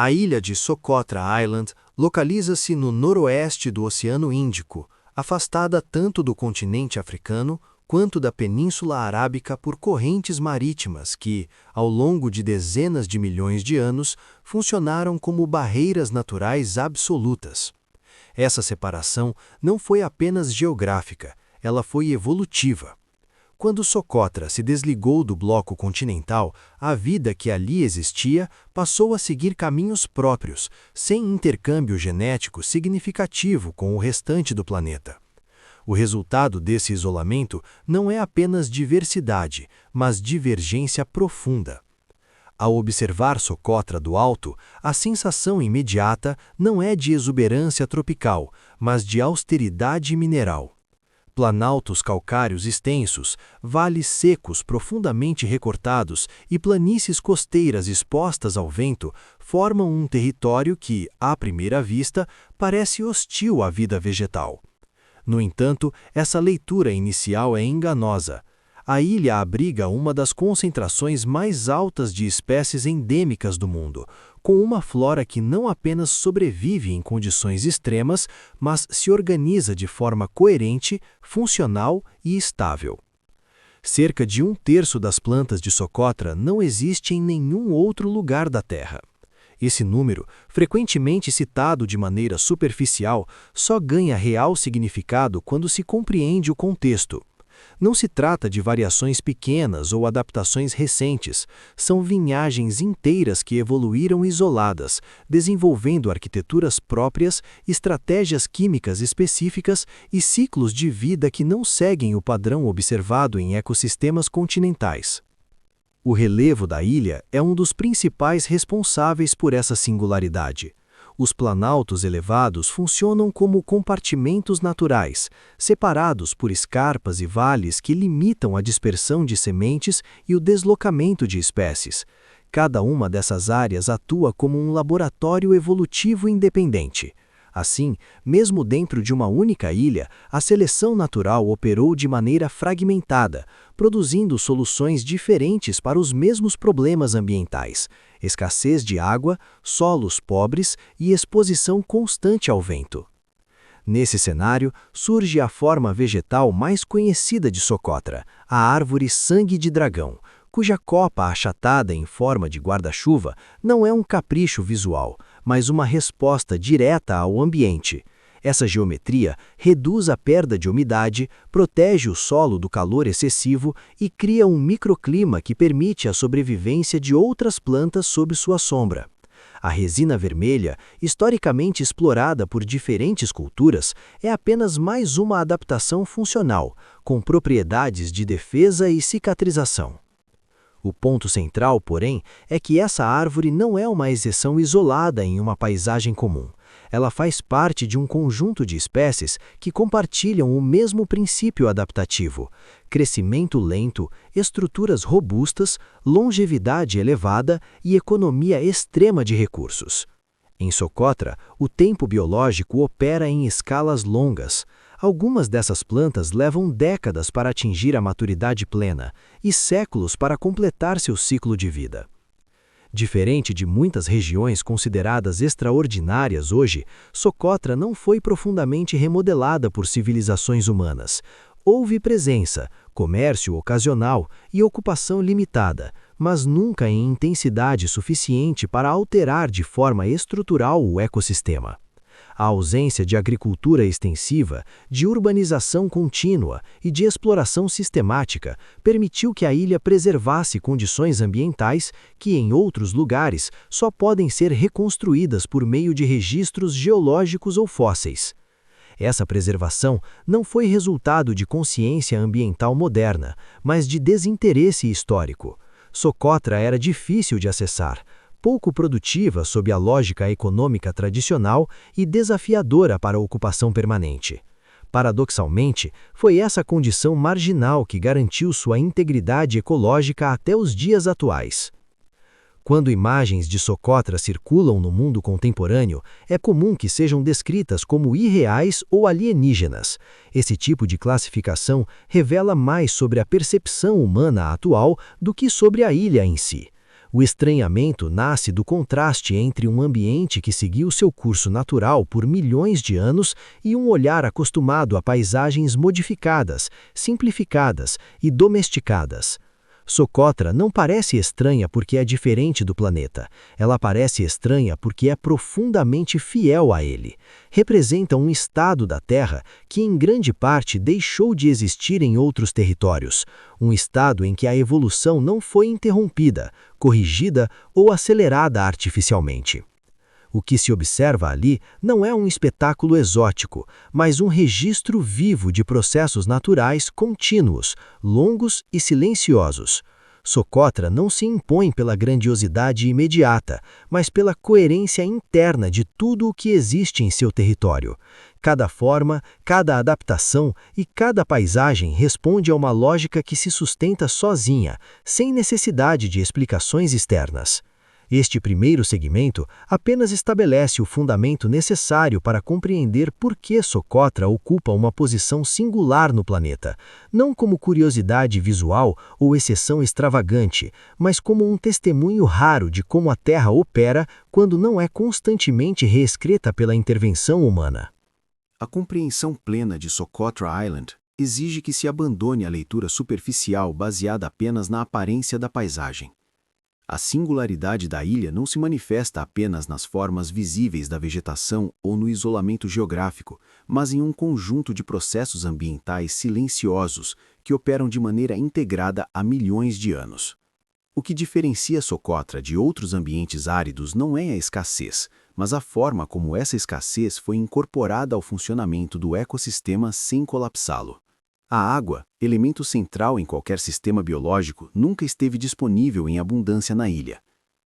A ilha de Socotra Island localiza-se no noroeste do Oceano Índico, afastada tanto do continente africano quanto da Península Arábica por correntes marítimas que, ao longo de dezenas de milhões de anos, funcionaram como barreiras naturais absolutas. Essa separação não foi apenas geográfica, ela foi evolutiva. Quando Socotra se desligou do bloco continental, a vida que ali existia passou a seguir caminhos próprios, sem intercâmbio genético significativo com o restante do planeta. O resultado desse isolamento não é apenas diversidade, mas divergência profunda. Ao observar Socotra do alto, a sensação imediata não é de exuberância tropical, mas de austeridade mineral. Planaltos calcários extensos, vales secos profundamente recortados e planícies costeiras expostas ao vento formam um território que, à primeira vista, parece hostil à vida vegetal. No entanto, essa leitura inicial é enganosa. A ilha abriga uma das concentrações mais altas de espécies endêmicas do mundo, com uma flora que não apenas sobrevive em condições extremas, mas se organiza de forma coerente, funcional e estável. Cerca de 1/3 das plantas de Socotra não existe em nenhum outro lugar da Terra. Esse número, frequentemente citado de maneira superficial, só ganha real significado quando se compreende o contexto. Não se trata de variações pequenas ou adaptações recentes, são vinhagens inteiras que evoluíram isoladas, desenvolvendo arquiteturas próprias, estratégias químicas específicas e ciclos de vida que não seguem o padrão observado em ecossistemas continentais. O relevo da ilha é um dos principais responsáveis por essa singularidade. Os planaltos elevados funcionam como compartimentos naturais, separados por escarpas e vales que limitam a dispersão de sementes e o deslocamento de espécies. Cada uma dessas áreas atua como um laboratório evolutivo independente. Assim, mesmo dentro de uma única ilha, a seleção natural operou de maneira fragmentada, produzindo soluções diferentes para os mesmos problemas ambientais: escassez de água, solos pobres e exposição constante ao vento. Nesse cenário, surge a forma vegetal mais conhecida de Socotra, a árvore sangue de dragão, cuja copa achatada em forma de guarda-chuva não é um capricho visual, mas uma resposta direta ao ambiente. Essa geometria reduz a perda de umidade, protege o solo do calor excessivo e cria um microclima que permite a sobrevivência de outras plantas sob sua sombra. A resina vermelha, historicamente explorada por diferentes culturas, é apenas mais uma adaptação funcional, com propriedades de defesa e cicatrização. O ponto central, porém, é que essa árvore não é uma exceção isolada em uma paisagem comum. Ela faz parte de um conjunto de espécies que compartilham o mesmo princípio adaptativo: crescimento lento, estruturas robustas, longevidade elevada e economia extrema de recursos. Em Socotra, o tempo biológico opera em escalas longas. Algumas dessas plantas levam décadas para atingir a maturidade plena e séculos para completar seu ciclo de vida. Diferente de muitas regiões consideradas extraordinárias hoje, Socotra não foi profundamente remodelada por civilizações humanas. Houve presença, comércio ocasional e ocupação limitada, mas nunca em intensidade suficiente para alterar de forma estrutural o ecossistema. A ausência de agricultura extensiva, de urbanização contínua e de exploração sistemática permitiu que a ilha preservasse condições ambientais que, em outros lugares, só podem ser reconstruídas por meio de registros geológicos ou fósseis. Essa preservação não foi resultado de consciência ambiental moderna, mas de desinteresse histórico. Socotra era difícil de acessar, pouco produtiva sob a lógica econômica tradicional e desafiadora para a ocupação permanente. Paradoxalmente, foi essa condição marginal que garantiu sua integridade ecológica até os dias atuais. Quando imagens de Socotra circulam no mundo contemporâneo, é comum que sejam descritas como irreais ou alienígenas. Esse tipo de classificação revela mais sobre a percepção humana atual do que sobre a ilha em si. O estranhamento nasce do contraste entre um ambiente que seguiu seu curso natural por milhões de anos e um olhar acostumado a paisagens modificadas, simplificadas e domesticadas. Socotra não parece estranha porque é diferente do planeta. Ela parece estranha porque é profundamente fiel a ele. Representa um estado da Terra que, em grande parte, deixou de existir em outros territórios. Um estado em que a evolução não foi interrompida, corrigida ou acelerada artificialmente. O que se observa ali não é um espetáculo exótico, mas um registro vivo de processos naturais contínuos, longos e silenciosos. Socotra não se impõe pela grandiosidade imediata, mas pela coerência interna de tudo o que existe em seu território. Cada forma, cada adaptação e cada paisagem responde a uma lógica que se sustenta sozinha, sem necessidade de explicações externas. Este primeiro segmento apenas estabelece o fundamento necessário para compreender por que Socotra ocupa uma posição singular no planeta, não como curiosidade visual ou exceção extravagante, mas como um testemunho raro de como a Terra opera quando não é constantemente reescrita pela intervenção humana. A compreensão plena de Socotra Island exige que se abandone a leitura superficial baseada apenas na aparência da paisagem. A singularidade da ilha não se manifesta apenas nas formas visíveis da vegetação ou no isolamento geográfico, mas em um conjunto de processos ambientais silenciosos que operam de maneira integrada há milhões de anos. O que diferencia Socotra de outros ambientes áridos não é a escassez, mas a forma como essa escassez foi incorporada ao funcionamento do ecossistema sem colapsá-lo. A água, elemento central em qualquer sistema biológico, nunca esteve disponível em abundância na ilha.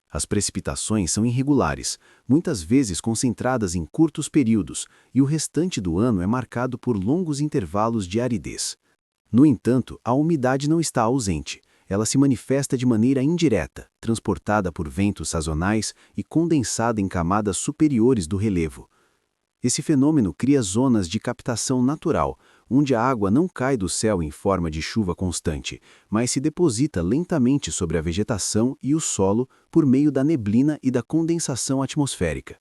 As precipitações são irregulares, muitas vezes concentradas em curtos períodos, e o restante do ano é marcado por longos intervalos de aridez. No entanto, a umidade não está ausente. Ela se manifesta de maneira indireta, transportada por ventos sazonais e condensada em camadas superiores do relevo. Esse fenômeno cria zonas de captação natural, onde a água não cai do céu em forma de chuva constante, mas se deposita lentamente sobre a vegetação e o solo por meio da neblina e da condensação atmosférica.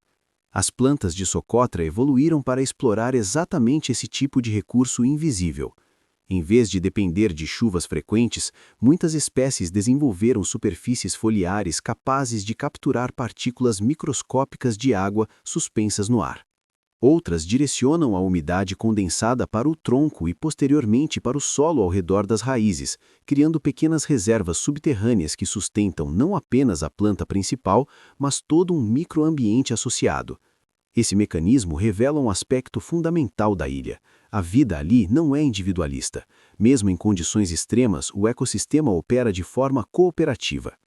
As plantas de Socotra evoluíram para explorar exatamente esse tipo de recurso invisível. Em vez de depender de chuvas frequentes, muitas espécies desenvolveram superfícies foliares capazes de capturar partículas microscópicas de água suspensas no ar. Outras direcionam a umidade condensada para o tronco e posteriormente para o solo ao redor das raízes, criando pequenas reservas subterrâneas que sustentam não apenas a planta principal, mas todo um microambiente associado. Esse mecanismo revela um aspecto fundamental da ilha. A vida ali não é individualista. Mesmo em condições extremas, o ecossistema opera de forma cooperativa.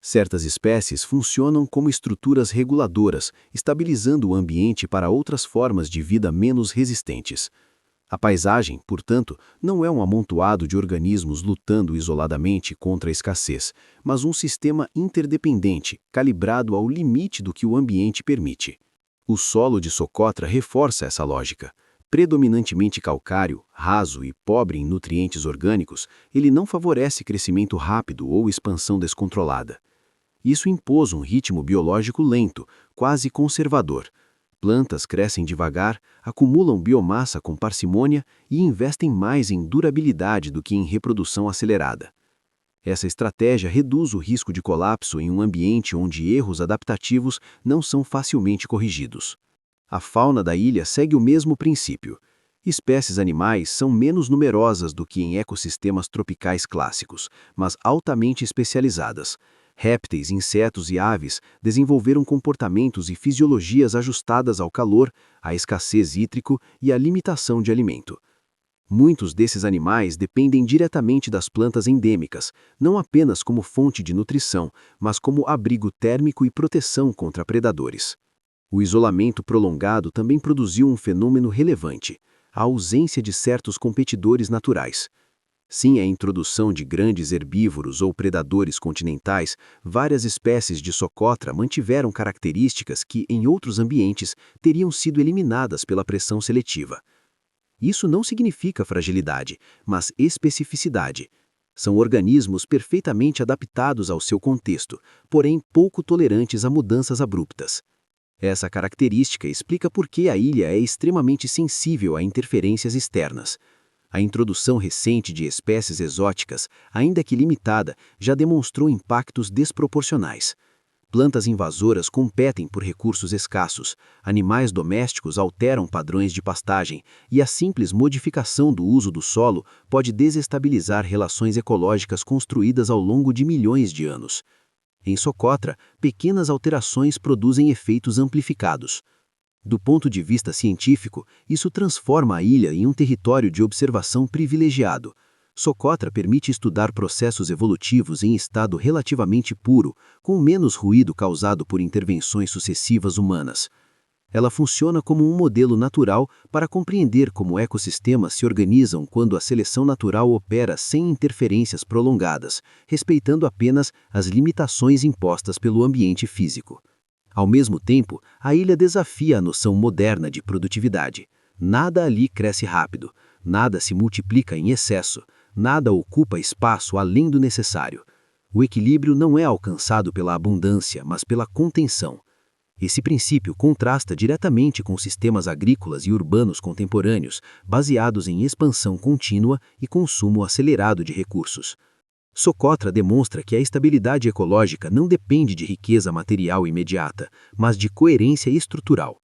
Certas espécies funcionam como estruturas reguladoras, estabilizando o ambiente para outras formas de vida menos resistentes. A paisagem, portanto, não é um amontoado de organismos lutando isoladamente contra a escassez, mas um sistema interdependente, calibrado ao limite do que o ambiente permite. O solo de Socotra reforça essa lógica. Predominantemente calcário, raso e pobre em nutrientes orgânicos, ele não favorece crescimento rápido ou expansão descontrolada. Isso impôs um ritmo biológico lento, quase conservador. Plantas crescem devagar, acumulam biomassa com parcimônia e investem mais em durabilidade do que em reprodução acelerada. Essa estratégia reduz o risco de colapso em um ambiente onde erros adaptativos não são facilmente corrigidos. A fauna da ilha segue o mesmo princípio. Espécies animais são menos numerosas do que em ecossistemas tropicais clássicos, mas altamente especializadas. Répteis, insetos e aves desenvolveram comportamentos e fisiologias ajustadas ao calor, à escassez hídrico e à limitação de alimento. Muitos desses animais dependem diretamente das plantas endêmicas, não apenas como fonte de nutrição, mas como abrigo térmico e proteção contra predadores. O isolamento prolongado também produziu um fenômeno relevante: a ausência de certos competidores naturais. Sem a introdução de grandes herbívoros ou predadores continentais, várias espécies de Socotra mantiveram características que, em outros ambientes, teriam sido eliminadas pela pressão seletiva. Isso não significa fragilidade, mas especificidade. São organismos perfeitamente adaptados ao seu contexto, porém pouco tolerantes a mudanças abruptas. Essa característica explica por que a ilha é extremamente sensível a interferências externas. A introdução recente de espécies exóticas, ainda que limitada, já demonstrou impactos desproporcionais. Plantas invasoras competem por recursos escassos, animais domésticos alteram padrões de pastagem e a simples modificação do uso do solo pode desestabilizar relações ecológicas construídas ao longo de milhões de anos. Em Socotra, pequenas alterações produzem efeitos amplificados. Do ponto de vista científico, isso transforma a ilha em um território de observação privilegiado. Socotra permite estudar processos evolutivos em estado relativamente puro, com menos ruído causado por intervenções sucessivas humanas. Ela funciona como um modelo natural para compreender como ecossistemas se organizam quando a seleção natural opera sem interferências prolongadas, respeitando apenas as limitações impostas pelo ambiente físico. Ao mesmo tempo, a ilha desafia a noção moderna de produtividade. Nada ali cresce rápido, nada se multiplica em excesso, nada ocupa espaço além do necessário. O equilíbrio não é alcançado pela abundância, mas pela contenção. Esse princípio contrasta diretamente com sistemas agrícolas e urbanos contemporâneos, baseados em expansão contínua e consumo acelerado de recursos. Socotra demonstra que a estabilidade ecológica não depende de riqueza material imediata, mas de coerência estrutural.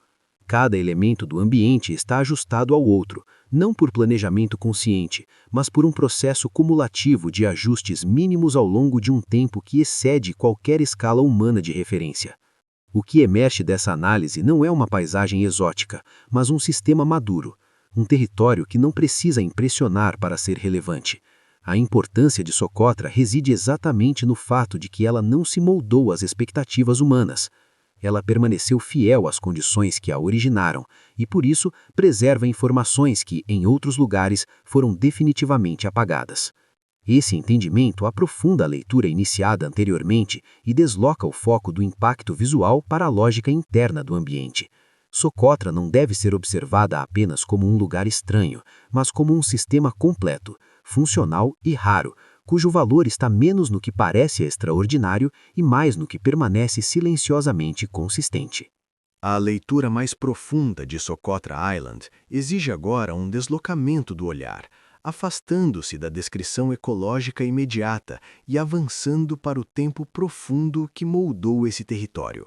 Cada elemento do ambiente está ajustado ao outro, não por planejamento consciente, mas por um processo cumulativo de ajustes mínimos ao longo de um tempo que excede qualquer escala humana de referência. O que emerge dessa análise não é uma paisagem exótica, mas um sistema maduro, um território que não precisa impressionar para ser relevante. A importância de Socotra reside exatamente no fato de que ela não se moldou às expectativas humanas. Ela permaneceu fiel às condições que a originaram e, por isso, preserva informações que, em outros lugares, foram definitivamente apagadas. Esse entendimento aprofunda a leitura iniciada anteriormente e desloca o foco do impacto visual para a lógica interna do ambiente. Socotra não deve ser observada apenas como um lugar estranho, mas como um sistema completo, funcional e raro, cujo valor está menos no que parece extraordinário e mais no que permanece silenciosamente consistente. A leitura mais profunda de Socotra Island exige agora um deslocamento do olhar, afastando-se da descrição ecológica imediata e avançando para o tempo profundo que moldou esse território.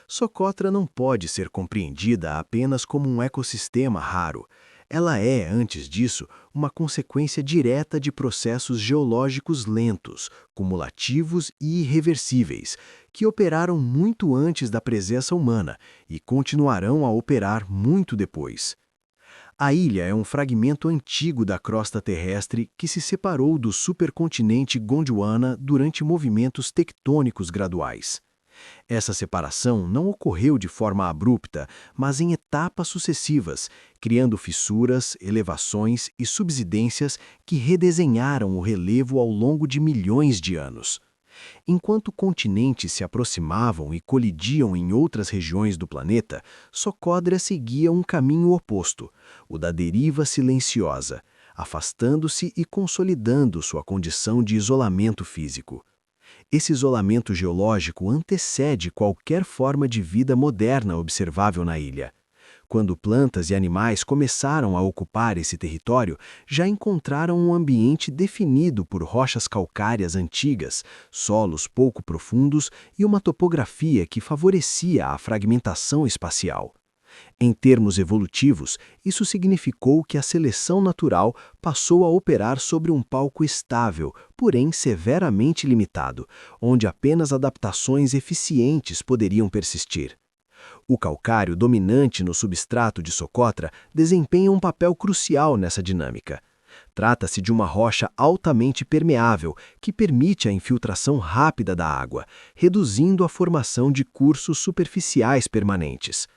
Socotra não pode ser compreendida apenas como um ecossistema raro. Ela é, antes disso, uma consequência direta de processos geológicos lentos, cumulativos e irreversíveis, que operaram muito antes da presença humana e continuarão a operar muito depois. A ilha é um fragmento antigo da crosta terrestre que se separou do supercontinente Gondwana durante movimentos tectônicos graduais. Essa separação não ocorreu de forma abrupta, mas em etapas sucessivas, criando fissuras, elevações e subsidências que redesenharam o relevo ao longo de milhões de anos. Enquanto continentes se aproximavam e colidiam em outras regiões do planeta, Socotra seguia um caminho oposto, o da deriva silenciosa, afastando-se e consolidando sua condição de isolamento físico. Esse isolamento geológico antecede qualquer forma de vida moderna observável na ilha. Quando plantas e animais começaram a ocupar esse território, já encontraram um ambiente definido por rochas calcárias antigas, solos pouco profundos e uma topografia que favorecia a fragmentação espacial. Em termos evolutivos, isso significou que a seleção natural passou a operar sobre um palco estável, porém severamente limitado, onde apenas adaptações eficientes poderiam persistir. O calcário dominante no substrato de Socotra desempenha um papel crucial nessa dinâmica. Trata-se de uma rocha altamente permeável que permite a infiltração rápida da água, reduzindo a formação de cursos superficiais permanentes.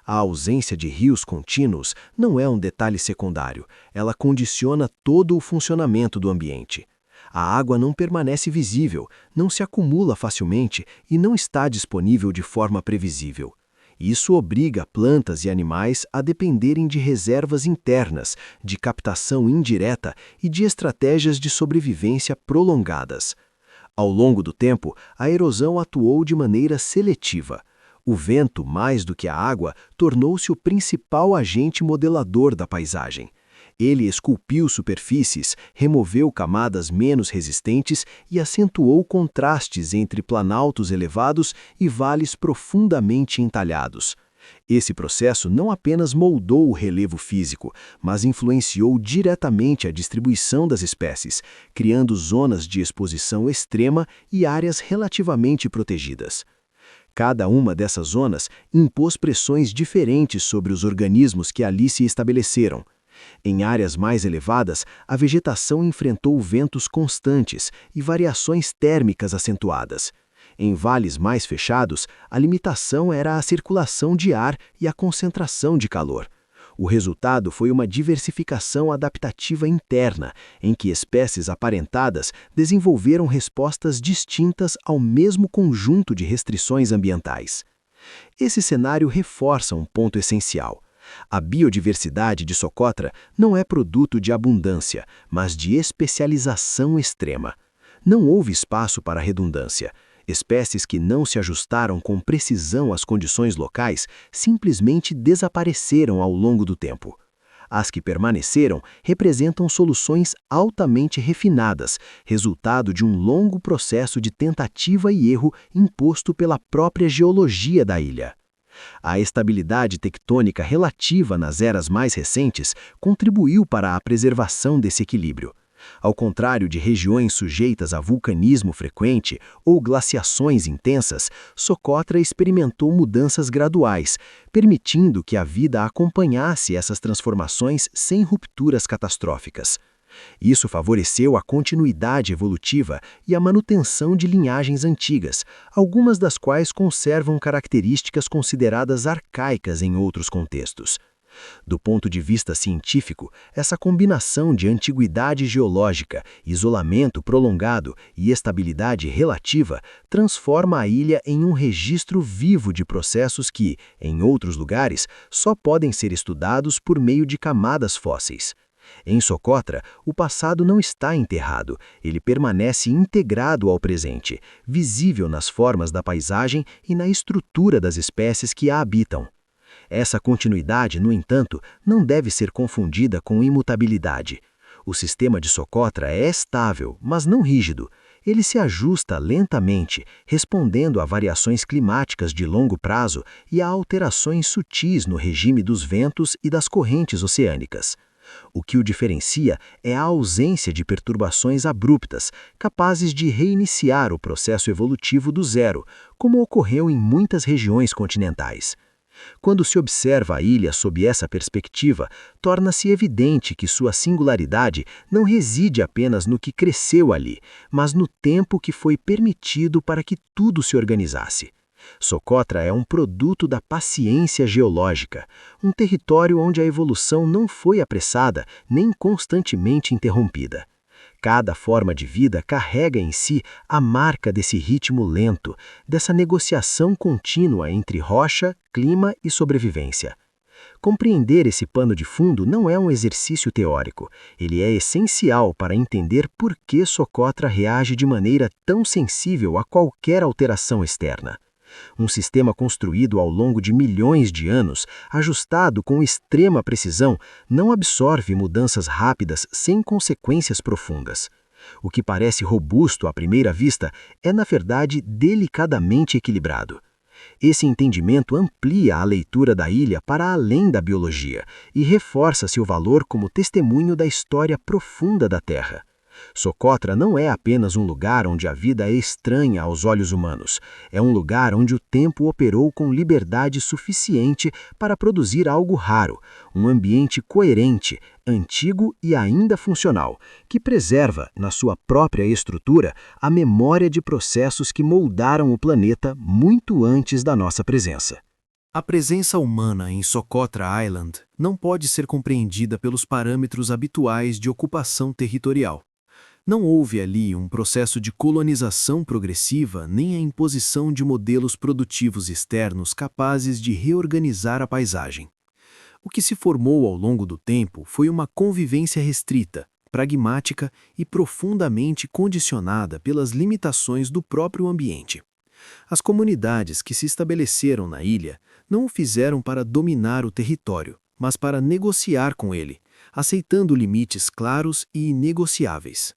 A ausência de rios contínuos não é um detalhe secundário, ela condiciona todo o funcionamento do ambiente. A água não permanece visível, não se acumula facilmente e não está disponível de forma previsível. Isso obriga plantas e animais a dependerem de reservas internas, de captação indireta e de estratégias de sobrevivência prolongadas. Ao longo do tempo, a erosão atuou de maneira seletiva. O vento, mais do que a água, tornou-se o principal agente modelador da paisagem. Ele esculpiu superfícies, removeu camadas menos resistentes e acentuou contrastes entre planaltos elevados e vales profundamente entalhados. Esse processo não apenas moldou o relevo físico, mas influenciou diretamente a distribuição das espécies, criando zonas de exposição extrema e áreas relativamente protegidas. Cada uma dessas zonas impôs pressões diferentes sobre os organismos que ali se estabeleceram. Em áreas mais elevadas, a vegetação enfrentou ventos constantes e variações térmicas acentuadas. Em vales mais fechados, a limitação era a circulação de ar e a concentração de calor. O resultado foi uma diversificação adaptativa interna, em que espécies aparentadas desenvolveram respostas distintas ao mesmo conjunto de restrições ambientais. Esse cenário reforça um ponto essencial. A biodiversidade de Socotra não é produto de abundância, mas de especialização extrema. Não houve espaço para redundância. Espécies que não se ajustaram com precisão às condições locais simplesmente desapareceram ao longo do tempo. As que permaneceram representam soluções altamente refinadas, resultado de um longo processo de tentativa e erro imposto pela própria geologia da ilha. A estabilidade tectônica relativa nas eras mais recentes contribuiu para a preservação desse equilíbrio. Ao contrário de regiões sujeitas a vulcanismo frequente ou glaciações intensas, Socotra experimentou mudanças graduais, permitindo que a vida acompanhasse essas transformações sem rupturas catastróficas. Isso favoreceu a continuidade evolutiva e a manutenção de linhagens antigas, algumas das quais conservam características consideradas arcaicas em outros contextos. Do ponto de vista científico, essa combinação de antiguidade geológica, isolamento prolongado e estabilidade relativa transforma a ilha em um registro vivo de processos que, em outros lugares, só podem ser estudados por meio de camadas fósseis. Em Socotra, o passado não está enterrado, ele permanece integrado ao presente, visível nas formas da paisagem e na estrutura das espécies que a habitam. Essa continuidade, no entanto, não deve ser confundida com imutabilidade. O sistema de Socotra é estável, mas não rígido. Ele se ajusta lentamente, respondendo a variações climáticas de longo prazo e a alterações sutis no regime dos ventos e das correntes oceânicas. O que o diferencia é a ausência de perturbações abruptas, capazes de reiniciar o processo evolutivo do zero, como ocorreu em muitas regiões continentais. Quando se observa a ilha sob essa perspectiva, torna-se evidente que sua singularidade não reside apenas no que cresceu ali, mas no tempo que foi permitido para que tudo se organizasse. Socotra é um produto da paciência geológica, um território onde a evolução não foi apressada nem constantemente interrompida. Cada forma de vida carrega em si a marca desse ritmo lento, dessa negociação contínua entre rocha, clima e sobrevivência. Compreender esse pano de fundo não é um exercício teórico, ele é essencial para entender por que Socotra reage de maneira tão sensível a qualquer alteração externa. Um sistema construído ao longo de milhões de anos, ajustado com extrema precisão, não absorve mudanças rápidas sem consequências profundas. O que parece robusto à primeira vista é, na verdade, delicadamente equilibrado. Esse entendimento amplia a leitura da ilha para além da biologia e reforça seu valor como testemunho da história profunda da Terra. Socotra não é apenas um lugar onde a vida é estranha aos olhos humanos. É um lugar onde o tempo operou com liberdade suficiente para produzir algo raro, um ambiente coerente, antigo e ainda funcional, que preserva, na sua própria estrutura, a memória de processos que moldaram o planeta muito antes da nossa presença. A presença humana em Socotra Island não pode ser compreendida pelos parâmetros habituais de ocupação territorial. Não houve ali um processo de colonização progressiva nem a imposição de modelos produtivos externos capazes de reorganizar a paisagem. O que se formou ao longo do tempo foi uma convivência restrita, pragmática e profundamente condicionada pelas limitações do próprio ambiente. As comunidades que se estabeleceram na ilha não o fizeram para dominar o território, mas para negociar com ele, aceitando limites claros e inegociáveis.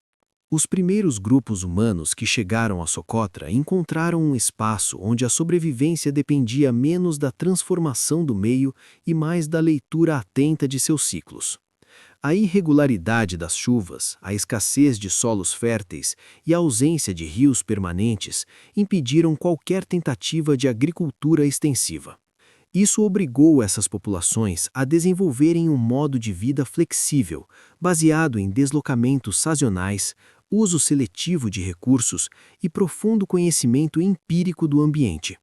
Os primeiros grupos humanos que chegaram a Socotra encontraram um espaço onde a sobrevivência dependia menos da transformação do meio e mais da leitura atenta de seus ciclos. A irregularidade das chuvas, a escassez de solos férteis e a ausência de rios permanentes impediram qualquer tentativa de agricultura extensiva. Isso obrigou essas populações a desenvolverem um modo de vida flexível, baseado em deslocamentos sazonais, uso seletivo de recursos e profundo conhecimento empírico do ambiente.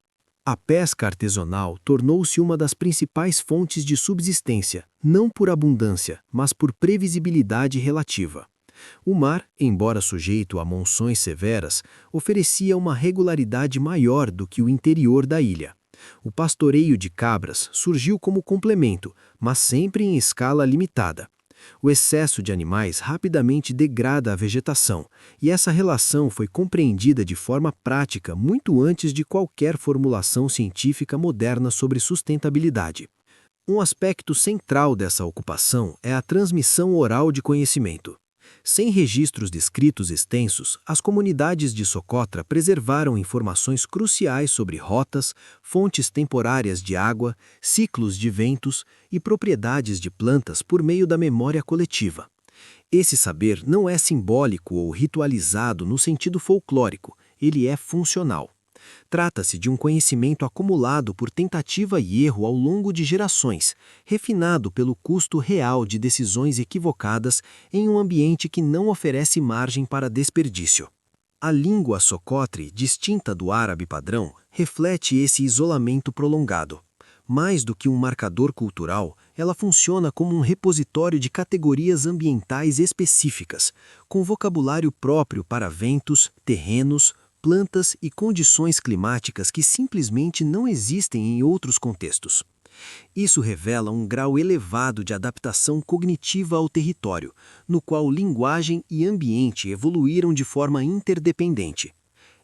A pesca artesanal tornou-se uma das principais fontes de subsistência, não por abundância, mas por previsibilidade relativa. O mar, embora sujeito a monções severas, oferecia uma regularidade maior do que o interior da ilha. O pastoreio de cabras surgiu como complemento, mas sempre em escala limitada. O excesso de animais rapidamente degrada a vegetação, e essa relação foi compreendida de forma prática muito antes de qualquer formulação científica moderna sobre sustentabilidade. Um aspecto central dessa ocupação é a transmissão oral de conhecimento. Sem registros descritos extensos, as comunidades de Socotra preservaram informações cruciais sobre rotas, fontes temporárias de água, ciclos de ventos e propriedades de plantas por meio da memória coletiva. Esse saber não é simbólico ou ritualizado no sentido folclórico, ele é funcional. Trata-se de um conhecimento acumulado por tentativa e erro ao longo de gerações, refinado pelo custo real de decisões equivocadas em um ambiente que não oferece margem para desperdício. A língua socotre, distinta do árabe padrão, reflete esse isolamento prolongado. Mais do que um marcador cultural, ela funciona como um repositório de categorias ambientais específicas, com vocabulário próprio para ventos, terrenos, plantas e condições climáticas que simplesmente não existem em outros contextos. Isso revela um grau elevado de adaptação cognitiva ao território, no qual linguagem e ambiente evoluíram de forma interdependente.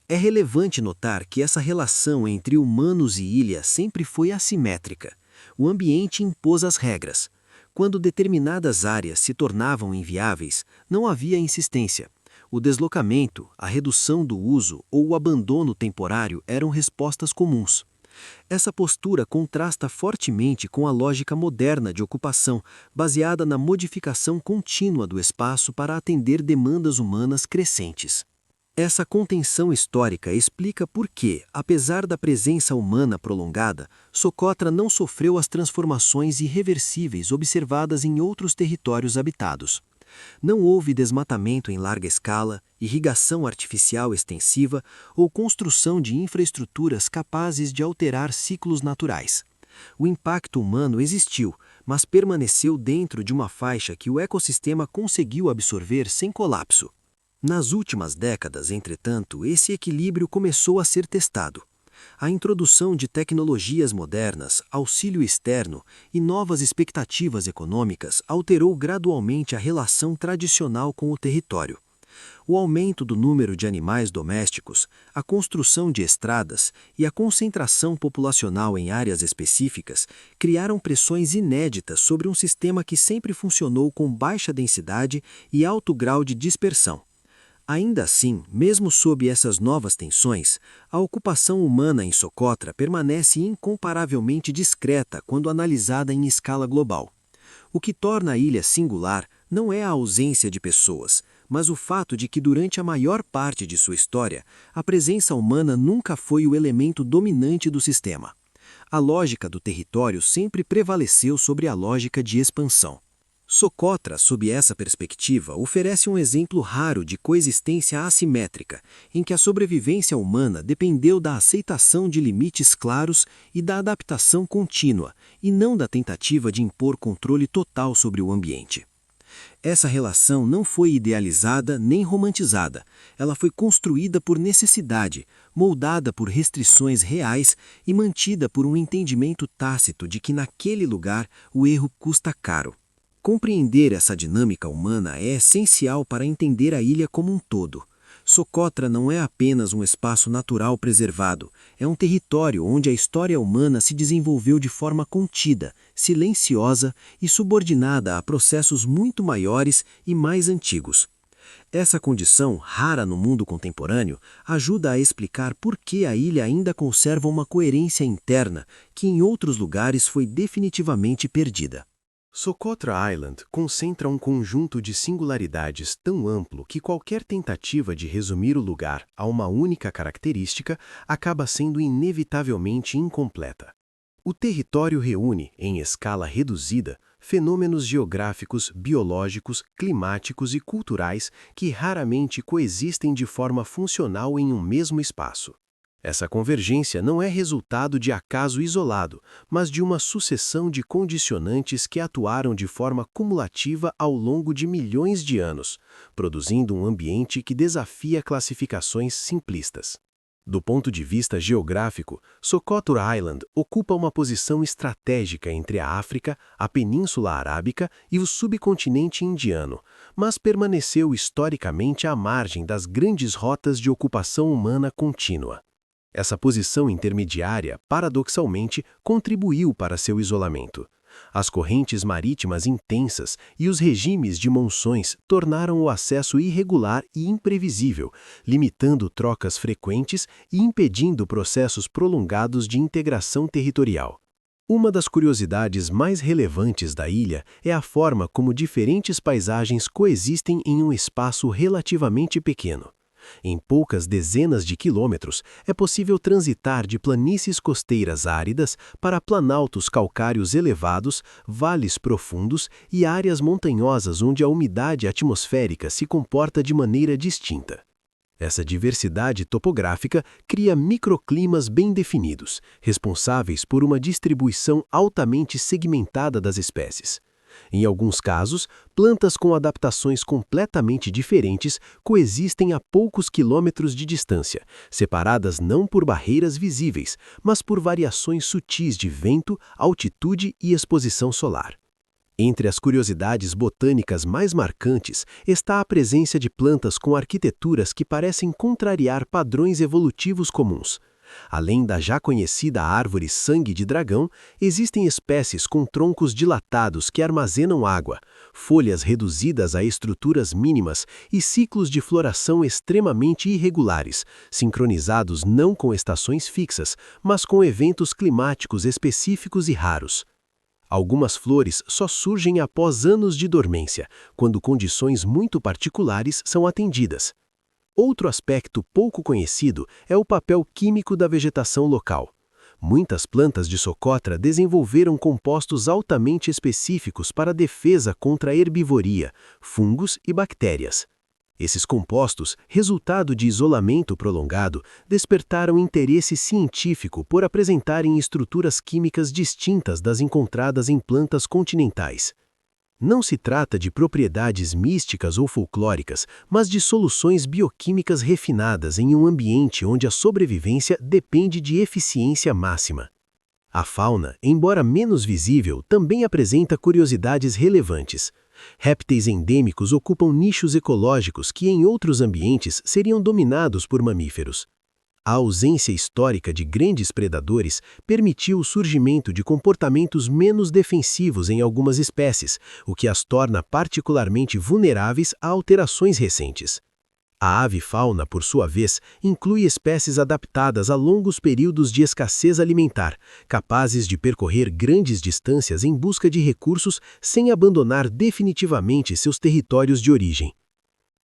É relevante notar que essa relação entre humanos e ilha sempre foi assimétrica. O ambiente impôs as regras. Quando determinadas áreas se tornavam inviáveis, não havia insistência. O deslocamento, a redução do uso ou o abandono temporário eram respostas comuns. Essa postura contrasta fortemente com a lógica moderna de ocupação, baseada na modificação contínua do espaço para atender demandas humanas crescentes. Essa contenção histórica explica por que, apesar da presença humana prolongada, Socotra não sofreu as transformações irreversíveis observadas em outros territórios habitados. Não houve desmatamento em larga escala, irrigação artificial extensiva ou construção de infraestruturas capazes de alterar ciclos naturais. O impacto humano existiu, mas permaneceu dentro de uma faixa que o ecossistema conseguiu absorver sem colapso. Nas últimas décadas, entretanto, esse equilíbrio começou a ser testado. A introdução de tecnologias modernas, auxílio externo e novas expectativas econômicas alterou gradualmente a relação tradicional com o território. O aumento do número de animais domésticos, a construção de estradas e a concentração populacional em áreas específicas criaram pressões inéditas sobre um sistema que sempre funcionou com baixa densidade e alto grau de dispersão. Ainda assim, mesmo sob essas novas tensões, a ocupação humana em Socotra permanece incomparavelmente discreta quando analisada em escala global. O que torna a ilha singular não é a ausência de pessoas, mas o fato de que durante a maior parte de sua história, a presença humana nunca foi o elemento dominante do sistema. A lógica do território sempre prevaleceu sobre a lógica de expansão. Socotra, sob essa perspectiva, oferece um exemplo raro de coexistência assimétrica, em que a sobrevivência humana dependeu da aceitação de limites claros e da adaptação contínua, e não da tentativa de impor controle total sobre o ambiente. Essa relação não foi idealizada nem romantizada. Ela foi construída por necessidade, moldada por restrições reais e mantida por um entendimento tácito de que naquele lugar o erro custa caro. Compreender essa dinâmica humana é essencial para entender a ilha como um todo. Socotra não é apenas um espaço natural preservado, é um território onde a história humana se desenvolveu de forma contida, silenciosa e subordinada a processos muito maiores e mais antigos. Essa condição, rara no mundo contemporâneo, ajuda a explicar por que a ilha ainda conserva uma coerência interna que em outros lugares foi definitivamente perdida. Socotra Island concentra um conjunto de singularidades tão amplo que qualquer tentativa de resumir o lugar a uma única característica acaba sendo inevitavelmente incompleta. O território reúne, em escala reduzida, fenômenos geográficos, biológicos, climáticos e culturais que raramente coexistem de forma funcional em um mesmo espaço. Essa convergência não é resultado de acaso isolado, mas de uma sucessão de condicionantes que atuaram de forma cumulativa ao longo de milhões de anos, produzindo um ambiente que desafia classificações simplistas. Do ponto de vista geográfico, Socotra Island ocupa uma posição estratégica entre a África, a Península Arábica e o subcontinente indiano, mas permaneceu historicamente à margem das grandes rotas de ocupação humana contínua. Essa posição intermediária, paradoxalmente, contribuiu para seu isolamento. As correntes marítimas intensas e os regimes de monções tornaram o acesso irregular e imprevisível, limitando trocas frequentes e impedindo processos prolongados de integração territorial. Uma das curiosidades mais relevantes da ilha é a forma como diferentes paisagens coexistem em um espaço relativamente pequeno. Em poucas dezenas de quilômetros, é possível transitar de planícies costeiras áridas para planaltos calcários elevados, vales profundos e áreas montanhosas onde a umidade atmosférica se comporta de maneira distinta. Essa diversidade topográfica cria microclimas bem definidos, responsáveis por uma distribuição altamente segmentada das espécies. Em alguns casos, plantas com adaptações completamente diferentes coexistem a poucos quilômetros de distância, separadas não por barreiras visíveis, mas por variações sutis de vento, altitude e exposição solar. Entre as curiosidades botânicas mais marcantes está a presença de plantas com arquiteturas que parecem contrariar padrões evolutivos comuns. Além da já conhecida árvore sangue de dragão, existem espécies com troncos dilatados que armazenam água, folhas reduzidas a estruturas mínimas e ciclos de floração extremamente irregulares, sincronizados não com estações fixas, mas com eventos climáticos específicos e raros. Algumas flores só surgem após anos de dormência, quando condições muito particulares são atendidas. Outro aspecto pouco conhecido é o papel químico da vegetação local. Muitas plantas de Socotra desenvolveram compostos altamente específicos para a defesa contra a herbivoria, fungos e bactérias. Esses compostos, resultado de isolamento prolongado, despertaram interesse científico por apresentarem estruturas químicas distintas das encontradas em plantas continentais. Não se trata de propriedades místicas ou folclóricas, mas de soluções bioquímicas refinadas em um ambiente onde a sobrevivência depende de eficiência máxima. A fauna, embora menos visível, também apresenta curiosidades relevantes. Répteis endêmicos ocupam nichos ecológicos que em outros ambientes seriam dominados por mamíferos. A ausência histórica de grandes predadores permitiu o surgimento de comportamentos menos defensivos em algumas espécies, o que as torna particularmente vulneráveis a alterações recentes. A avifauna, por sua vez, inclui espécies adaptadas a longos períodos de escassez alimentar, capazes de percorrer grandes distâncias em busca de recursos sem abandonar definitivamente seus territórios de origem.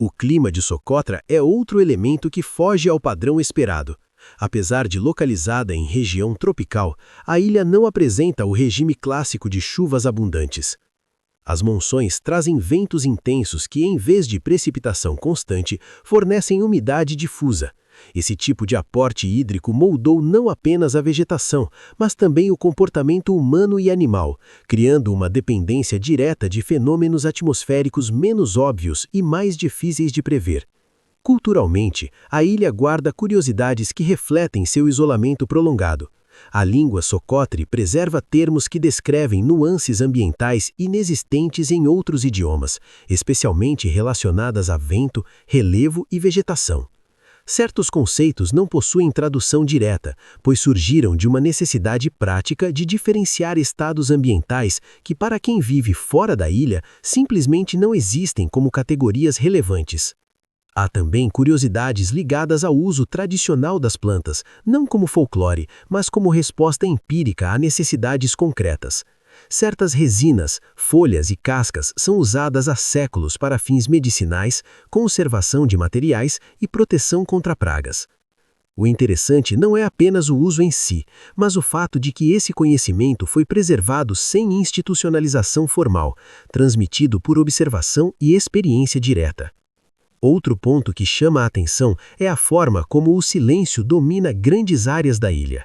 O clima de Socotra é outro elemento que foge ao padrão esperado. Apesar de localizada em região tropical, a ilha não apresenta o regime clássico de chuvas abundantes. As monções trazem ventos intensos que, em vez de precipitação constante, fornecem umidade difusa. Esse tipo de aporte hídrico moldou não apenas a vegetação, mas também o comportamento humano e animal, criando uma dependência direta de fenômenos atmosféricos menos óbvios e mais difíceis de prever. Culturalmente, a ilha guarda curiosidades que refletem seu isolamento prolongado. A língua socotre preserva termos que descrevem nuances ambientais inexistentes em outros idiomas, especialmente relacionadas a vento, relevo e vegetação. Certos conceitos não possuem tradução direta, pois surgiram de uma necessidade prática de diferenciar estados ambientais que, para quem vive fora da ilha, simplesmente não existem como categorias relevantes. Há também curiosidades ligadas ao uso tradicional das plantas, não como folclore, mas como resposta empírica a necessidades concretas. Certas resinas, folhas e cascas são usadas há séculos para fins medicinais, conservação de materiais e proteção contra pragas. O interessante não é apenas o uso em si, mas o fato de que esse conhecimento foi preservado sem institucionalização formal, transmitido por observação e experiência direta. Outro ponto que chama a atenção é a forma como o silêncio domina grandes áreas da ilha.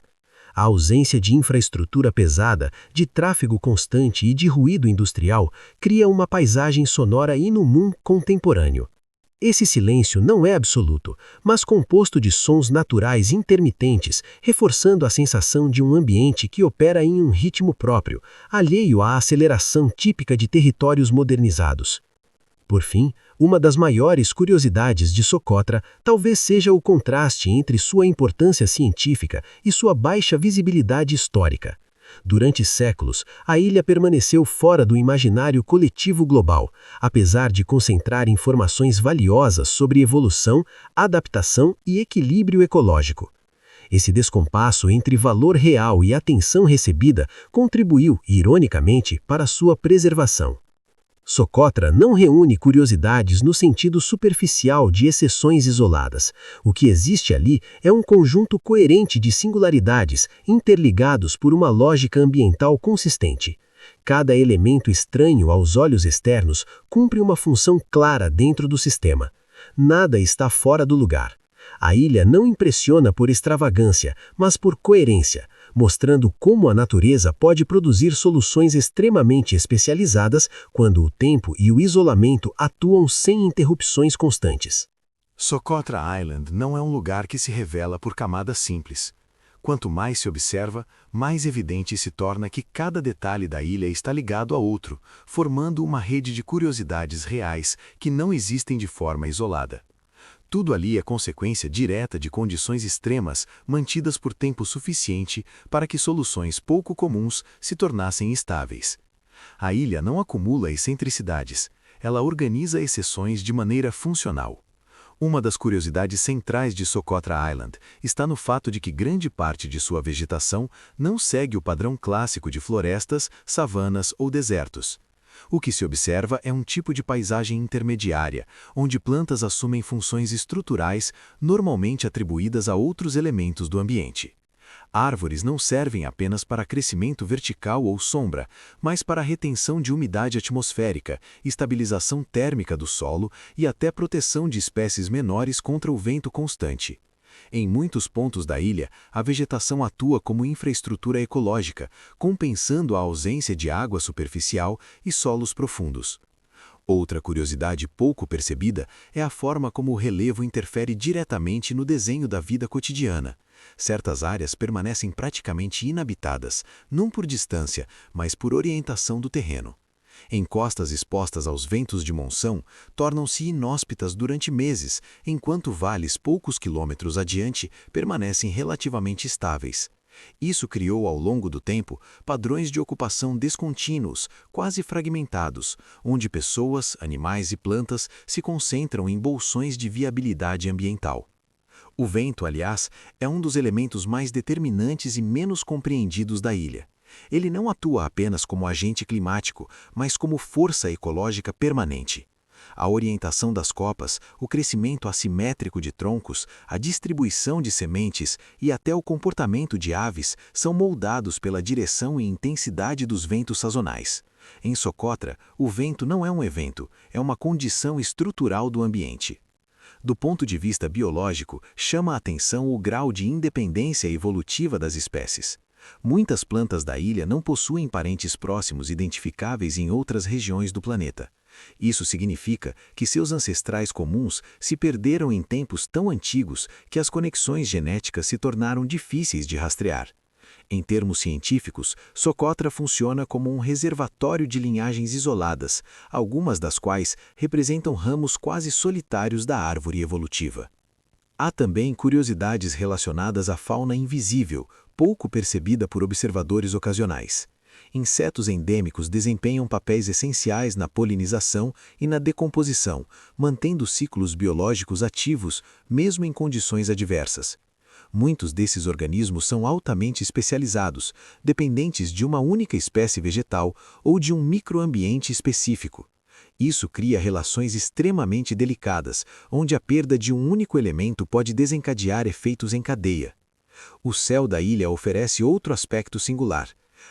A ausência de infraestrutura pesada, de tráfego constante e de ruído industrial cria uma paisagem sonora inumum contemporâneo. Esse silêncio não é absoluto, mas composto de sons naturais intermitentes, reforçando a sensação de um ambiente que opera em um ritmo próprio, alheio à aceleração típica de territórios modernizados. Por fim, uma das maiores curiosidades de Socotra talvez seja o contraste entre sua importância científica e sua baixa visibilidade histórica. Durante séculos, a ilha permaneceu fora do imaginário coletivo global, apesar de concentrar informações valiosas sobre evolução, adaptação e equilíbrio ecológico. Esse descompasso entre valor real e atenção recebida contribuiu, ironicamente, para sua preservação. Socotra não reúne curiosidades no sentido superficial de exceções isoladas. O que existe ali é um conjunto coerente de singularidades, interligados por uma lógica ambiental consistente. Cada elemento estranho aos olhos externos cumpre uma função clara dentro do sistema. Nada está fora do lugar. A ilha não impressiona por extravagância, mas por coerência, mostrando como a natureza pode produzir soluções extremamente especializadas quando o tempo e o isolamento atuam sem interrupções constantes. Socotra Island não é um lugar que se revela por camadas simples. Quanto mais se observa, mais evidente se torna que cada detalhe da ilha está ligado a outro, formando uma rede de curiosidades reais que não existem de forma isolada. Tudo ali é consequência direta de condições extremas mantidas por tempo suficiente para que soluções pouco comuns se tornassem estáveis. A ilha não acumula excentricidades, ela organiza exceções de maneira funcional. Uma das curiosidades centrais de Socotra Island está no fato de que grande parte de sua vegetação não segue o padrão clássico de florestas, savanas ou desertos. O que se observa é um tipo de paisagem intermediária, onde plantas assumem funções estruturais normalmente atribuídas a outros elementos do ambiente. Árvores não servem apenas para crescimento vertical ou sombra, mas para a retenção de umidade atmosférica, estabilização térmica do solo e até proteção de espécies menores contra o vento constante. Em muitos pontos da ilha, a vegetação atua como infraestrutura ecológica, compensando a ausência de água superficial e solos profundos. Outra curiosidade pouco percebida é a forma como o relevo interfere diretamente no desenho da vida cotidiana. Certas áreas permanecem praticamente inabitadas, não por distância, mas por orientação do terreno. Encostas expostas aos ventos de monção tornam-se inóspitas durante meses, enquanto vales poucos quilômetros adiante permanecem relativamente estáveis. Isso criou ao longo do tempo padrões de ocupação descontínuos, quase fragmentados, onde pessoas, animais e plantas se concentram em bolsões de viabilidade ambiental. O vento, aliás, é um dos elementos mais determinantes e menos compreendidos da ilha. Ele não atua apenas como agente climático, mas como força ecológica permanente. A orientação das copas, o crescimento assimétrico de troncos, a distribuição de sementes e até o comportamento de aves são moldados pela direção e intensidade dos ventos sazonais. Em Socotra, o vento não é um evento, é uma condição estrutural do ambiente. Do ponto de vista biológico, chama a atenção o grau de independência evolutiva das espécies. Muitas plantas da ilha não possuem parentes próximos identificáveis em outras regiões do planeta. Isso significa que seus ancestrais comuns se perderam em tempos tão antigos que as conexões genéticas se tornaram difíceis de rastrear. Em termos científicos, Socotra funciona como um reservatório de linhagens isoladas, algumas das quais representam ramos quase solitários da árvore evolutiva. Há também curiosidades relacionadas à fauna invisível, pouco percebida por observadores ocasionais. Insetos endêmicos desempenham papéis essenciais na polinização e na decomposição, mantendo ciclos biológicos ativos, mesmo em condições adversas. Muitos desses organismos são altamente especializados, dependentes de uma única espécie vegetal ou de um microambiente específico. Isso cria relações extremamente delicadas, onde a perda de um único elemento pode desencadear efeitos em cadeia. O céu da ilha oferece outro aspecto singular.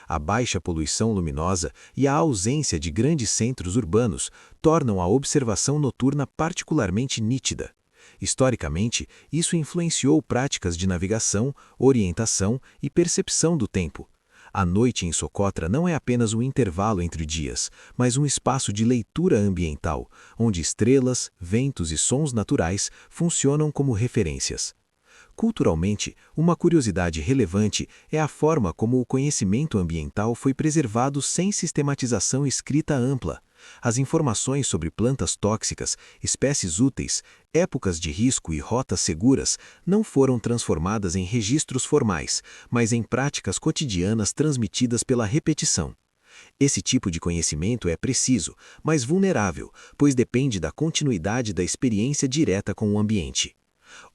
A baixa poluição luminosa e a ausência de grandes centros urbanos tornam a observação noturna particularmente nítida. Historicamente, isso influenciou práticas de navegação, orientação e percepção do tempo. A noite em Socotra não é apenas um intervalo entre dias, mas um espaço de leitura ambiental, onde estrelas, ventos e sons naturais funcionam como referências. Culturalmente, uma curiosidade relevante é a forma como o conhecimento ambiental foi preservado sem sistematização escrita ampla. As informações sobre plantas tóxicas, espécies úteis, épocas de risco e rotas seguras não foram transformadas em registros formais, mas em práticas cotidianas transmitidas pela repetição. Esse tipo de conhecimento é preciso, mas vulnerável, pois depende da continuidade da experiência direta com o ambiente.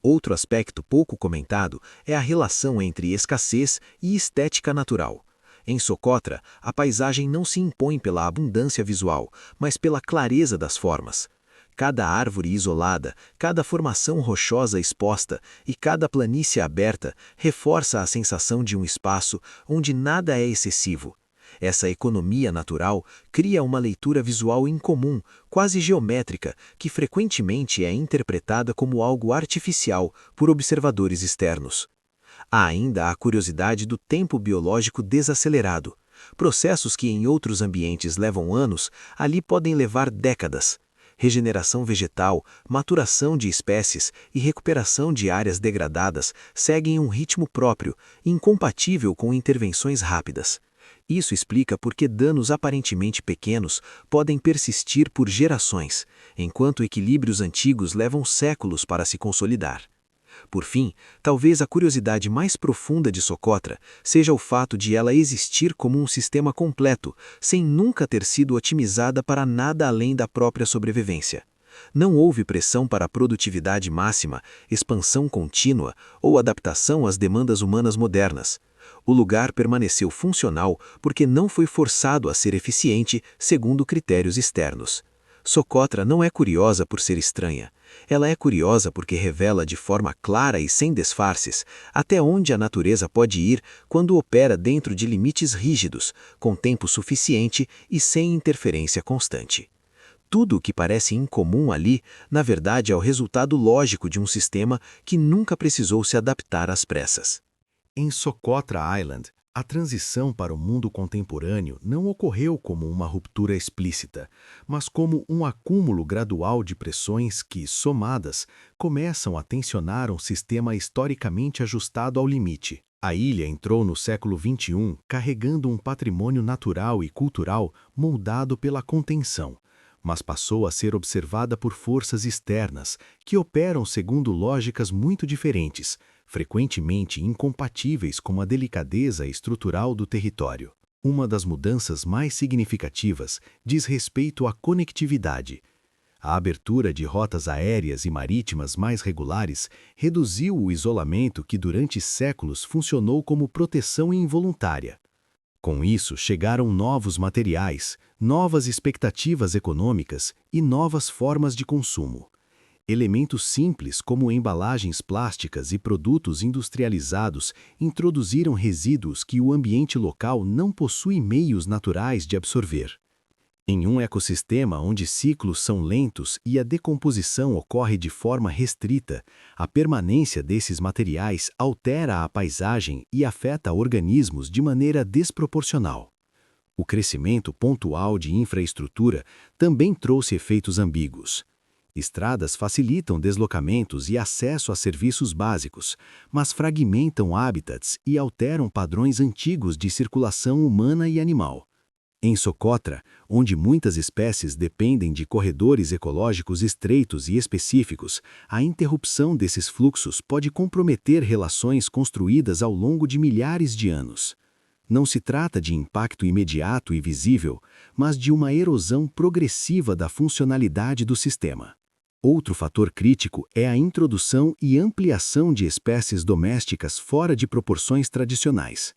Outro aspecto pouco comentado é a relação entre escassez e estética natural. Em Socotra, a paisagem não se impõe pela abundância visual, mas pela clareza das formas. Cada árvore isolada, cada formação rochosa exposta e cada planície aberta reforça a sensação de um espaço onde nada é excessivo. Essa economia natural cria uma leitura visual incomum, quase geométrica, que frequentemente é interpretada como algo artificial por observadores externos. Há ainda a curiosidade do tempo biológico desacelerado. Processos que em outros ambientes levam anos, ali podem levar décadas. Regeneração vegetal, maturação de espécies e recuperação de áreas degradadas seguem um ritmo próprio, incompatível com intervenções rápidas. Isso explica por que danos aparentemente pequenos podem persistir por gerações, enquanto equilíbrios antigos levam séculos para se consolidar. Por fim, talvez a curiosidade mais profunda de Socotra seja o fato de ela existir como um sistema completo, sem nunca ter sido otimizada para nada além da própria sobrevivência. Não houve pressão para a produtividade máxima, expansão contínua ou adaptação às demandas humanas modernas. O lugar permaneceu funcional porque não foi forçado a ser eficiente segundo critérios externos. Socotra não é curiosa por ser estranha. Ela é curiosa porque revela de forma clara e sem disfarces até onde a natureza pode ir quando opera dentro de limites rígidos, com tempo suficiente e sem interferência constante. Tudo o que parece incomum ali, na verdade, é o resultado lógico de um sistema que nunca precisou se adaptar às pressas. Em Socotra Island, a transição para o mundo contemporâneo não ocorreu como uma ruptura explícita, mas como um acúmulo gradual de pressões que, somadas, começam a tensionar um sistema historicamente ajustado ao limite. A ilha entrou no século XXI carregando um patrimônio natural e cultural moldado pela contenção, mas passou a ser observada por forças externas que operam segundo lógicas muito diferentes, frequentemente incompatíveis com a delicadeza estrutural do território. Uma das mudanças mais significativas diz respeito à conectividade. A abertura de rotas aéreas e marítimas mais regulares reduziu o isolamento que durante séculos funcionou como proteção involuntária. Com isso, chegaram novos materiais, novas expectativas econômicas e novas formas de consumo. Elementos simples como embalagens plásticas e produtos industrializados introduziram resíduos que o ambiente local não possui meios naturais de absorver. Em um ecossistema onde ciclos são lentos e a decomposição ocorre de forma restrita, a permanência desses materiais altera a paisagem e afeta organismos de maneira desproporcional. O crescimento pontual de infraestrutura também trouxe efeitos ambíguos. Estradas facilitam deslocamentos e acesso a serviços básicos, mas fragmentam hábitats e alteram padrões antigos de circulação humana e animal. Em Socotra, onde muitas espécies dependem de corredores ecológicos estreitos e específicos, a interrupção desses fluxos pode comprometer relações construídas ao longo de milhares de anos. Não se trata de impacto imediato e visível, mas de uma erosão progressiva da funcionalidade do sistema. Outro fator crítico é a introdução e ampliação de espécies domésticas fora de proporções tradicionais.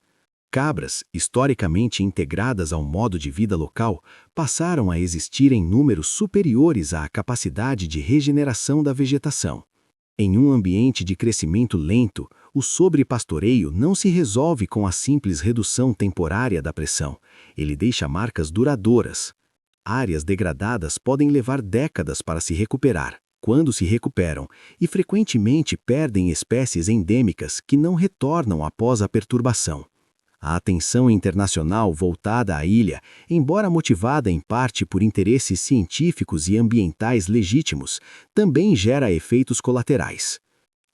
Cabras, historicamente integradas ao modo de vida local, passaram a existir em números superiores à capacidade de regeneração da vegetação. Em um ambiente de crescimento lento, o sobrepastoreio não se resolve com a simples redução temporária da pressão, ele deixa marcas duradouras. Áreas degradadas podem levar décadas para se recuperar, quando se recuperam, e frequentemente perdem espécies endêmicas que não retornam após a perturbação. A atenção internacional voltada à ilha, embora motivada em parte por interesses científicos e ambientais legítimos, também gera efeitos colaterais.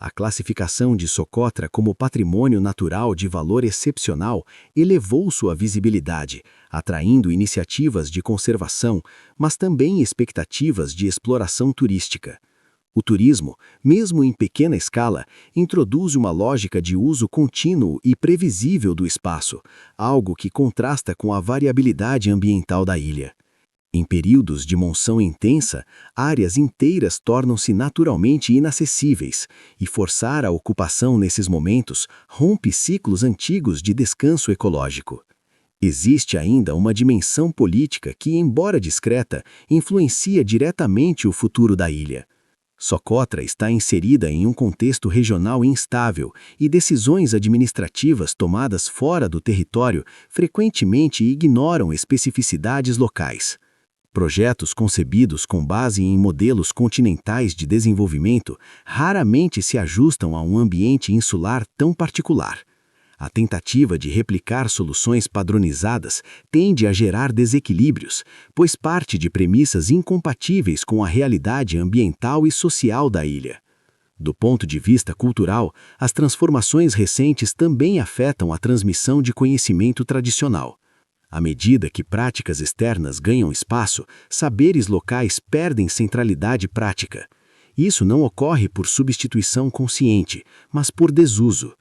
A classificação de Socotra como patrimônio natural de valor excepcional elevou sua visibilidade, atraindo iniciativas de conservação, mas também expectativas de exploração turística. O turismo, mesmo em pequena escala, introduz uma lógica de uso contínuo e previsível do espaço, algo que contrasta com a variabilidade ambiental da ilha. Em períodos de monção intensa, áreas inteiras tornam-se naturalmente inacessíveis, e forçar a ocupação nesses momentos rompe ciclos antigos de descanso ecológico. Existe ainda uma dimensão política que, embora discreta, influencia diretamente o futuro da ilha. Socotra está inserida em um contexto regional instável e decisões administrativas tomadas fora do território frequentemente ignoram especificidades locais. Projetos concebidos com base em modelos continentais de desenvolvimento raramente se ajustam a um ambiente insular tão particular. A tentativa de replicar soluções padronizadas tende a gerar desequilíbrios, pois parte de premissas incompatíveis com a realidade ambiental e social da ilha. Do ponto de vista cultural, as transformações recentes também afetam a transmissão de conhecimento tradicional. À medida que práticas externas ganham espaço, saberes locais perdem centralidade prática. Isso não ocorre por substituição consciente, mas por desuso.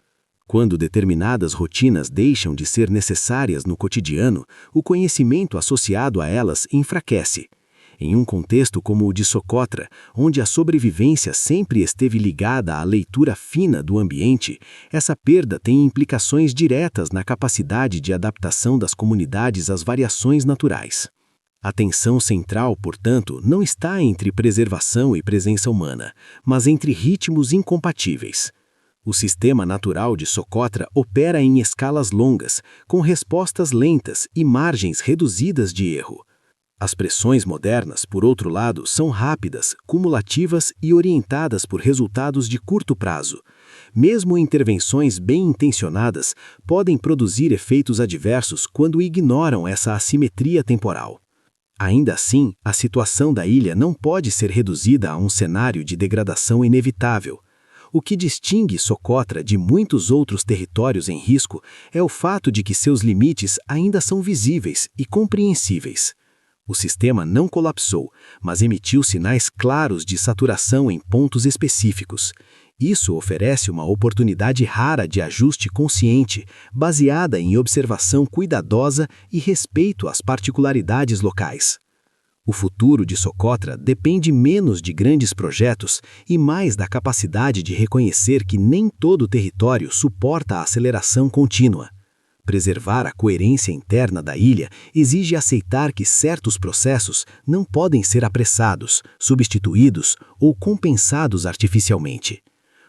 Quando determinadas rotinas deixam de ser necessárias no cotidiano, o conhecimento associado a elas enfraquece. Em um contexto como o de Socotra, onde a sobrevivência sempre esteve ligada à leitura fina do ambiente, essa perda tem implicações diretas na capacidade de adaptação das comunidades às variações naturais. A tensão central, portanto, não está entre preservação e presença humana, mas entre ritmos incompatíveis. O sistema natural de Socotra opera em escalas longas, com respostas lentas e margens reduzidas de erro. As pressões modernas, por outro lado, são rápidas, cumulativas e orientadas por resultados de curto prazo. Mesmo intervenções bem intencionadas podem produzir efeitos adversos quando ignoram essa assimetria temporal. Ainda assim, a situação da ilha não pode ser reduzida a um cenário de degradação inevitável. O que distingue Socotra de muitos outros territórios em risco é o fato de que seus limites ainda são visíveis e compreensíveis. O sistema não colapsou, mas emitiu sinais claros de saturação em pontos específicos. Isso oferece uma oportunidade rara de ajuste consciente, baseada em observação cuidadosa e respeito às particularidades locais. O futuro de Socotra depende menos de grandes projetos e mais da capacidade de reconhecer que nem todo o território suporta a aceleração contínua. Preservar a coerência interna da ilha exige aceitar que certos processos não podem ser apressados, substituídos ou compensados artificialmente.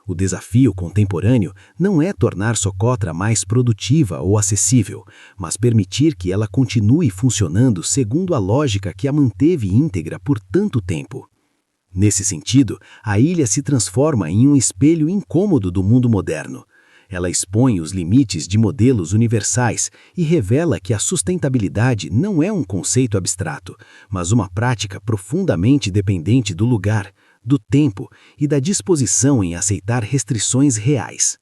O desafio contemporâneo não é tornar Socotra mais produtiva ou acessível, mas permitir que ela continue funcionando segundo a lógica que a manteve íntegra por tanto tempo. Nesse sentido, a ilha se transforma em um espelho incômodo do mundo moderno. Ela expõe os limites de modelos universais e revela que a sustentabilidade não é um conceito abstrato, mas uma prática profundamente dependente do lugar, do tempo e da disposição em aceitar restrições reais.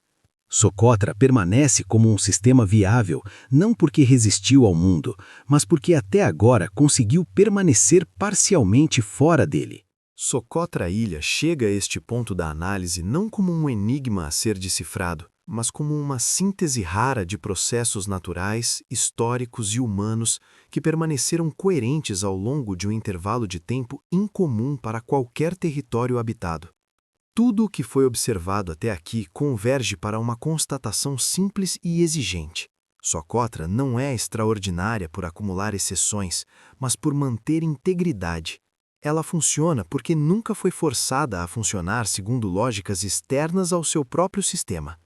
Socotra permanece como um sistema viável não porque resistiu ao mundo, mas porque até agora conseguiu permanecer parcialmente fora dele. Socotra Ilha chega a este ponto da análise não como um enigma a ser decifrado, mas como uma síntese rara de processos naturais, históricos e humanos que permaneceram coerentes ao longo de um intervalo de tempo incomum para qualquer território habitado. Tudo o que foi observado até aqui converge para uma constatação simples e exigente. Socotra não é extraordinária por acumular exceções, mas por manter integridade. Ela funciona porque nunca foi forçada a funcionar segundo lógicas externas ao seu próprio sistema.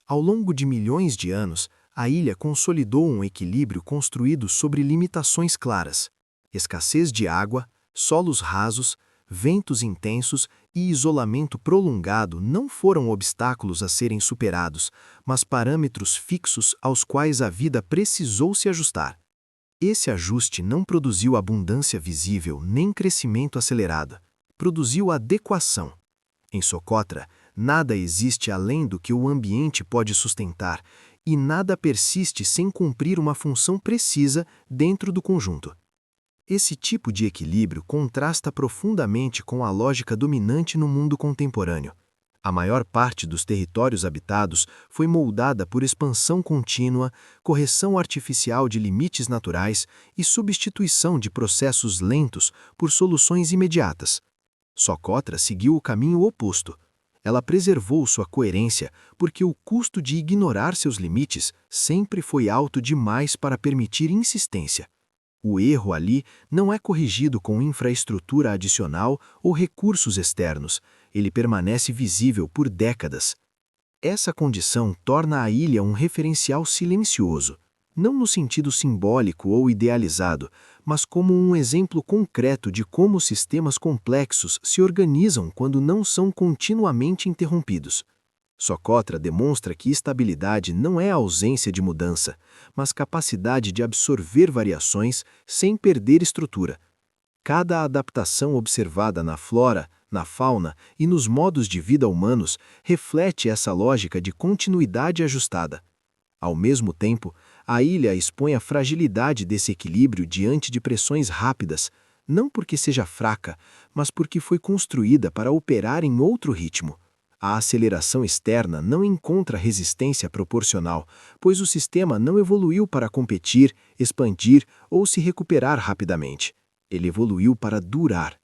Ao longo de milhões de anos, a ilha consolidou um equilíbrio construído sobre limitações claras: escassez de água, solos rasos, ventos intensos e isolamento prolongado não foram obstáculos a serem superados, mas parâmetros fixos aos quais a vida precisou se ajustar. Esse ajuste não produziu abundância visível nem crescimento acelerado, produziu adequação. Em Socotra, nada existe além do que o ambiente pode sustentar e nada persiste sem cumprir uma função precisa dentro do conjunto. Esse tipo de equilíbrio contrasta profundamente com a lógica dominante no mundo contemporâneo. A maior parte dos territórios habitados foi moldada por expansão contínua, correção artificial de limites naturais e substituição de processos lentos por soluções imediatas. Socotra seguiu o caminho oposto. Ela preservou sua coerência porque o custo de ignorar seus limites sempre foi alto demais para permitir insistência. O erro ali não é corrigido com infraestrutura adicional ou recursos externos, ele permanece visível por décadas. Essa condição torna a ilha um referencial silencioso, não no sentido simbólico ou idealizado, mas como um exemplo concreto de como sistemas complexos se organizam quando não são continuamente interrompidos. Socotra demonstra que estabilidade não é ausência de mudança, mas capacidade de absorver variações sem perder estrutura. Cada adaptação observada na flora, na fauna e nos modos de vida humanos reflete essa lógica de continuidade ajustada. Ao mesmo tempo, a ilha expõe a fragilidade desse equilíbrio diante de pressões rápidas, não porque seja fraca, mas porque foi construída para operar em outro ritmo. A aceleração externa não encontra resistência proporcional, pois o sistema não evoluiu para competir, expandir ou se recuperar rapidamente. Ele evoluiu para durar.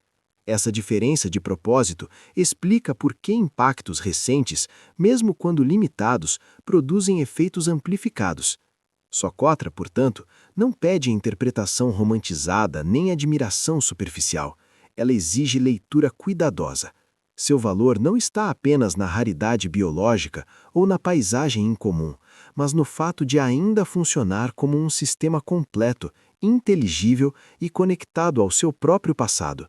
Essa diferença de propósito explica por que impactos recentes, mesmo quando limitados, produzem efeitos amplificados. Socotra, portanto, não pede interpretação romantizada nem admiração superficial. Ela exige leitura cuidadosa. Seu valor não está apenas na raridade biológica ou na paisagem incomum, mas no fato de ainda funcionar como um sistema completo, inteligível e conectado ao seu próprio passado.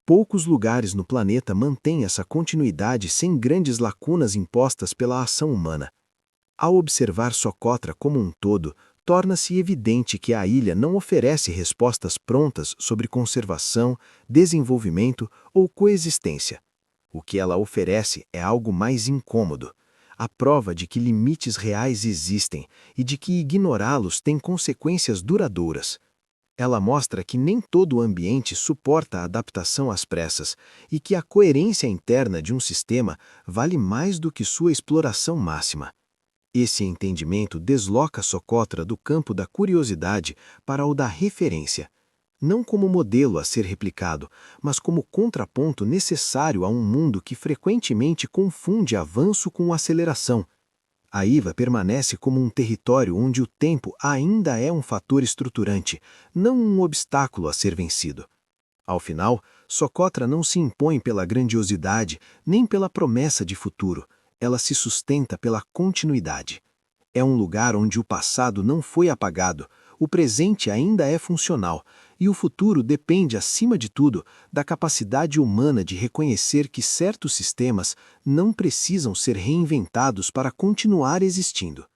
Poucos lugares no planeta mantêm essa continuidade sem grandes lacunas impostas pela ação humana. Ao observar Socotra como um todo, torna-se evidente que a ilha não oferece respostas prontas sobre conservação, desenvolvimento ou coexistência. O que ela oferece é algo mais incômodo, a prova de que limites reais existem e de que ignorá-los tem consequências duradouras. Ela mostra que nem todo o ambiente suporta a adaptação às pressas e que a coerência interna de um sistema vale mais do que sua exploração máxima. Esse entendimento desloca Socotra do campo da curiosidade para o da referência, não como modelo a ser replicado, mas como contraponto necessário a um mundo que frequentemente confunde avanço com aceleração. A ilha permanece como um território onde o tempo ainda é um fator estruturante, não um obstáculo a ser vencido. Ao final, Socotra não se impõe pela grandiosidade nem pela promessa de futuro. ela se sustenta pela continuidade. É um lugar onde o passado não foi apagado, o presente ainda é funcional, e o futuro depende, acima de tudo, da capacidade humana de reconhecer que certos sistemas não precisam ser reinventados para continuar existindo.